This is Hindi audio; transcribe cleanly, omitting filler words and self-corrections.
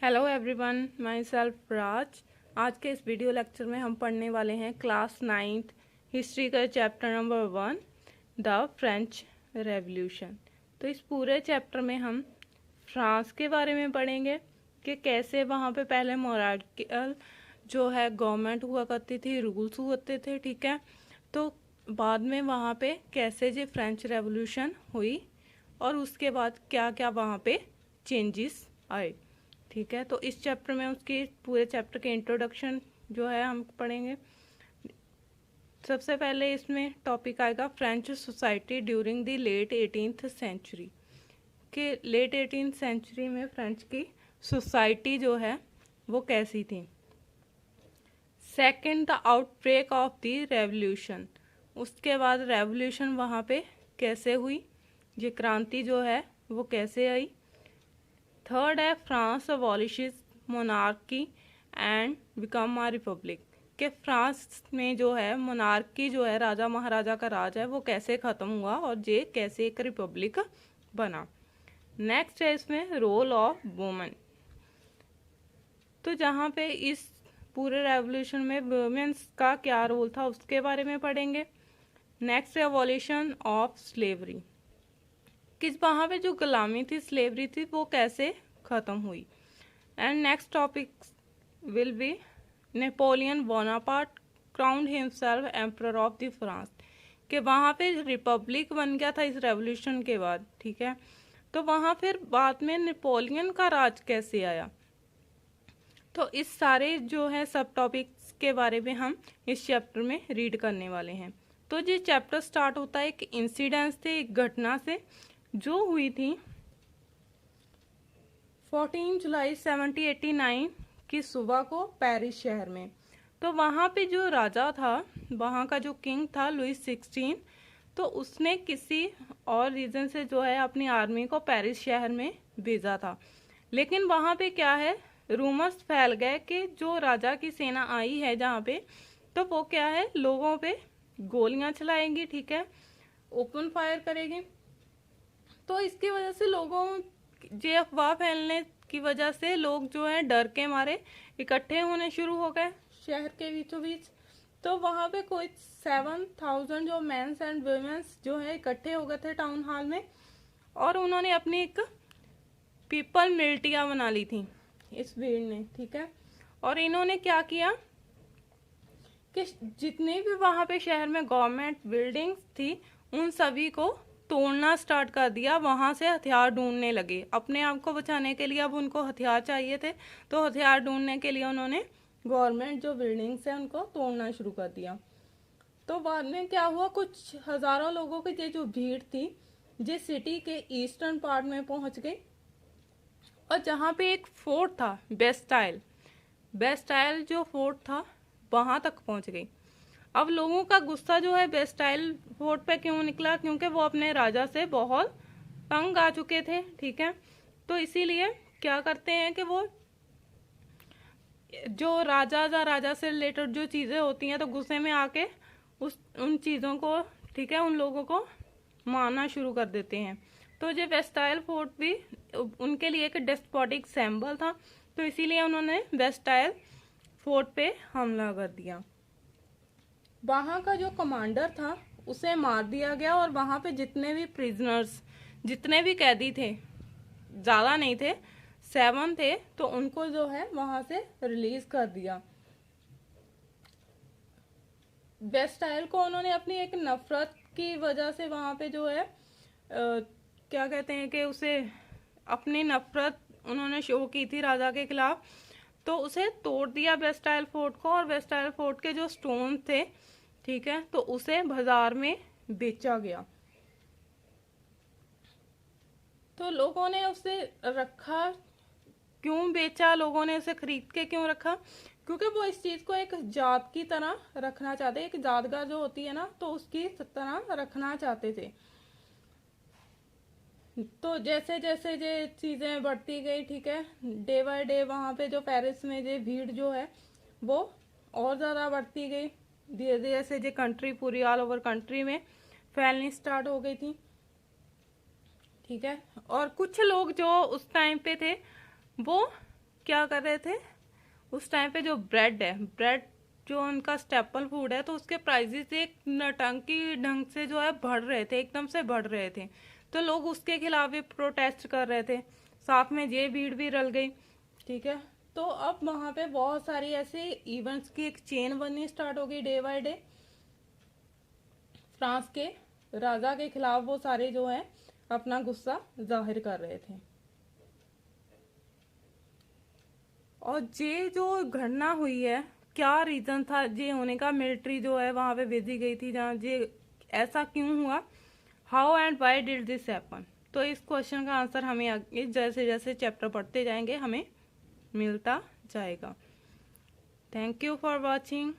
हेलो एवरीवन, माई सेल्फ राज। आज के इस वीडियो लेक्चर में हम पढ़ने वाले हैं क्लास 9th हिस्ट्री का chapter number 1 the French revolution. तो इस पूरे चैप्टर में हम फ्रांस के बारे में पढ़ेंगे कि कैसे वहाँ पे पहले मोनार्किकल जो है गवर्नमेंट हुआ करती थी, रूल्स होते थे, ठीक है। तो बाद में वहाँ पे कैसे जो फ्रेंच रेवोल्यूशन हुई और उसके बाद क्या क्या वहाँ पे चेंजेस आए, ठीक है। तो इस चैप्टर में उसकी पूरे चैप्टर के इंट्रोडक्शन जो है हम पढ़ेंगे। सबसे पहले इसमें टॉपिक आएगा French society during the late 18th century, कि लेट 18th सेंचुरी में फ्रेंच की सोसाइटी जो है वो कैसी थी। Second, the outbreak of the revolution, उसके बाद रेवोल्यूशन वहाँ पे कैसे हुई, ये क्रांति जो है वो कैसे आई। थर्ड है France अबॉलिशेस monarchy and become a republic, कि फ्रांस में जो है मोनार्की जो है राजा महाराजा का राज है वो कैसे ख़त्म हुआ और ये कैसे एक रिपब्लिक बना। नेक्स्ट है इसमें रोल ऑफ वुमेन, तो जहाँ पे इस पूरे रेवोल्यूशन में वुमेन्स का क्या रोल था उसके बारे में पढ़ेंगे। नेक्स्ट है अबॉलिशन ऑफ स्लेवरी, किस वहाँ पे जो गुलामी थी, स्लेवरी थी, वो कैसे ख़त्म हुई। And next topic will be Napoleon Bonaparte crowned himself emperor of the France, कि वहाँ पे रिपब्लिक बन गया था इस रेवोल्यूशन के बाद, ठीक है। तो वहाँ फिर बाद में नेपोलियन का राज कैसे आया। तो इस सारे जो है सब टॉपिक्स के बारे में हम इस चैप्टर में रीड करने वाले हैं। तो ये चैप्टर स्टार्ट होता है एक इंसिडेंस से, एक घटना से जो हुई थी 14 जुलाई 1789 की सुबह को पेरिस शहर में। तो वहाँ पे जो राजा था, वहाँ का जो किंग था लुइस 16, तो उसने किसी और रीज़न से जो है अपनी आर्मी को पेरिस शहर में भेजा था। लेकिन वहाँ पे क्या है, रूमर्स फैल गए कि जो राजा की सेना आई है जहाँ पे, तो वो क्या है लोगों पे गोलियां चलाएंगी, ठीक है, ओपन फायर करेगी। तो इसकी वजह से लोगों ये अफवाह फैलने की वजह से लोग जो है डर के मारे इकट्ठे होने शुरू हो गए शहर के बीचों बीच। तो वहाँ पे कोई 7,000 जो मेंस एंड वुमेन्स जो है इकट्ठे हो गए थे टाउन हॉल में, और उन्होंने अपनी एक पीपल मिलिटिया बना ली थी इस भीड़ ने, ठीक है। और इन्होंने क्या किया कि जितनी भी वहाँ पे शहर में गवर्नमेंट बिल्डिंग्स थी उन सभी को तोड़ना स्टार्ट कर दिया, वहाँ से हथियार ढूंढने लगे अपने आप को बचाने के लिए। अब उनको हथियार चाहिए थे, तो हथियार ढूंढने के लिए उन्होंने गवर्नमेंट जो बिल्डिंग्स है उनको तोड़ना शुरू कर दिया। तो बाद में क्या हुआ, कुछ हजारों लोगों की जो भीड़ थी ये सिटी के ईस्टर्न पार्ट में पहुंच गई, और जहाँ पे एक फोर्ट था बेस्टाइल जो फोर्ट था वहां तक पहुंच गई। अब लोगों का गुस्सा जो है बेस्टाइल फोर्ट पे क्यों निकला, क्योंकि वो अपने राजा से बहुत तंग आ चुके थे, ठीक है। तो इसीलिए क्या करते हैं कि वो जो राजा से रिलेटेड जो चीजें होती हैं तो गुस्से में आके उन चीजों को, ठीक है, उन लोगों को मारना शुरू कर देते हैं। तो ये वेस्टाइल फोर्ट भी उनके लिए एक डेस्पोटिक सिंबल था, तो इसीलिए उन्होंने वेस्टाइल फोर्ट पे हमला कर दिया। वहाँ का जो कमांडर था उसे मार दिया गया, और वहाँ पे जितने भी प्रिजनर्स, जितने भी कैदी थे, ज़्यादा नहीं थे, 7 थे, तो उनको जो है वहाँ से रिलीज कर दिया। वेस्टाइल को उन्होंने अपनी एक नफरत की वजह से वहाँ पे जो है क्या कहते हैं कि उसे अपनी नफरत उन्होंने शो की थी राजा के खिलाफ, तो उसे तोड़ दिया वेस्टाइल फोर्ट को। और वेस्टाइल फोर्ट के जो स्टोन थे, ठीक है, तो उसे बाजार में बेचा गया। तो लोगों ने उसे रखा, क्यों बेचा, लोगों ने उसे खरीद के क्यों रखा, क्योंकि वो इस चीज को एक जात की तरह रखना चाहते, एक यादगार जो होती है ना, तो उसकी तरह रखना चाहते थे। तो जैसे जैसे ये चीजें बढ़ती गई, ठीक है, डे बाय डे वहां पे जो पेरिस में ये भीड़ जो है वो और ज्यादा बढ़ती गई। धीरे धीरे जैसे ये कंट्री पूरी ऑल ओवर कंट्री में फैलनी स्टार्ट हो गई थी, ठीक है। और कुछ लोग जो उस टाइम पे थे वो क्या कर रहे थे उस टाइम पे, जो ब्रेड है, ब्रेड जो उनका स्टेपल फूड है, तो उसके प्राइसेस एक नौटंकी ढंग से जो है बढ़ रहे थे, एकदम से बढ़ रहे थे। तो लोग उसके खिलाफ भी प्रोटेस्ट कर रहे थे, साथ में ये भीड़ भी रल गई। ठीक है, तो अब वहाँ पे बहुत सारी ऐसे इवेंट्स की एक चेन बननी स्टार्ट हो गई डे बाय डे। फ्रांस के राजा के खिलाफ वो सारे जो है अपना गुस्सा जाहिर कर रहे थे। और ये जो घटना हुई है, क्या रीजन था ये होने का, मिलिट्री जो है वहां पे भेजी गई थी जहाँ ये ऐसा क्यों हुआ, how and why did this happen. तो इस क्वेश्चन का आंसर हमें आगे जैसे जैसे चैप्टर पढ़ते जाएंगे हमें मिलता जाएगा। Thank you for watching.